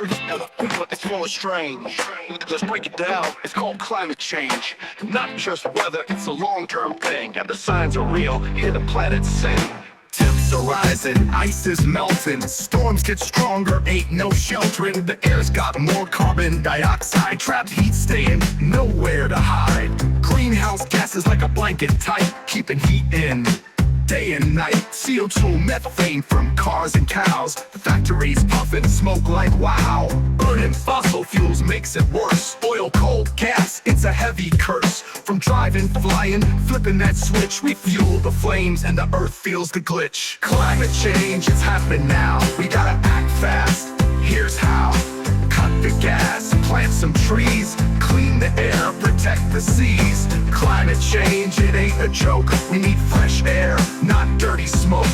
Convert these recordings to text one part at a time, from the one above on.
But it's more strange. Let's break it down. It's called climate change. Not just weather, it's a long-term thing. And the signs are real. Hear the planets sing. Temps are rising, ice is melting, storms get stronger, ain't no sheltering. The air's got more carbon dioxide, trapped heat staying nowhere to hide. Greenhouse gases like a blanket tight, keeping heat in day and night. CO2, methane from cars and cows, factories puffin smoke like wow. Burning fossil fuels makes it worse. Oil, coal, gas, it's a heavy curse. From driving, flying, flipping that switch, we fuel the flames and the earth feels the glitch. Climate change, it's happening now. We gotta act fast, here's how. Cut the gas, plant some trees, clean the air, protect the seas. Climate change, it ain't a joke. We need fresh air, not dirty smoke.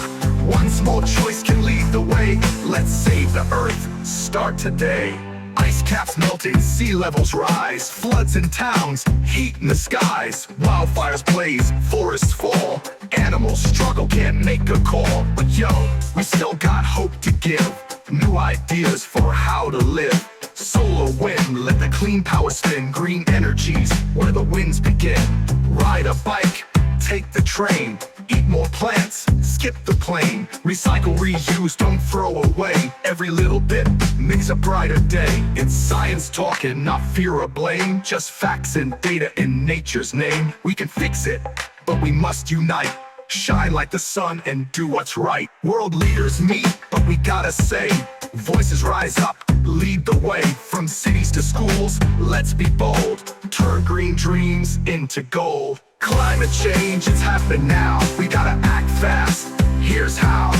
One small choice can lead the way. Let's save the earth, start today. Ice caps melting, sea levels rise, floods in towns, heat in the skies. Wildfires blaze, forests fall, animals struggle, can't make a call. But yo, we still got hope to give, new ideas for how to live. Solar, wind, let the clean power spin. Green energies, where the winds begin. Ride a bike, take the train, eat more plants, skip the plane. Recycle, reuse, don't throw away. Every little bit makes a brighter day. It's science talking, not fear or blame. Just facts and data in nature's name. We can fix it, but we must unite. Shine like the sun and do what's right. World leaders meet, but we gotta say, voices rise up, lead the way. From cities to schools, let's be bold. Turn green dreams into gold. Climate change, it's happening now. We gotta act fast, here's how.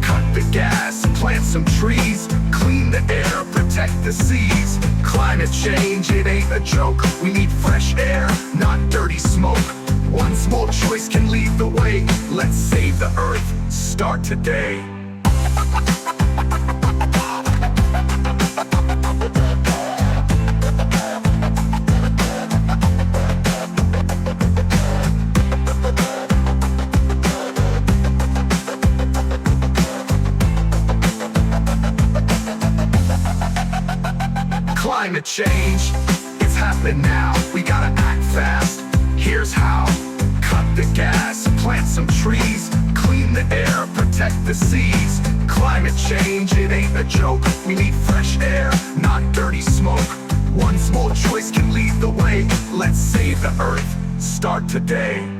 Cut the gas, plant some trees, clean the air, protect the seas. Climate change, it ain't a joke. We need fresh air, not dirty smoke. One small choice can lead the way. Let's save the earth, start today. Climate change, it's happening now. We gotta act fast, here's how. Cut the gas, plant some trees, clean the air, protect the seas. Climate change, it ain't a joke. We need fresh air, not dirty smoke. One small choice can lead the way. Let's save the earth, start today.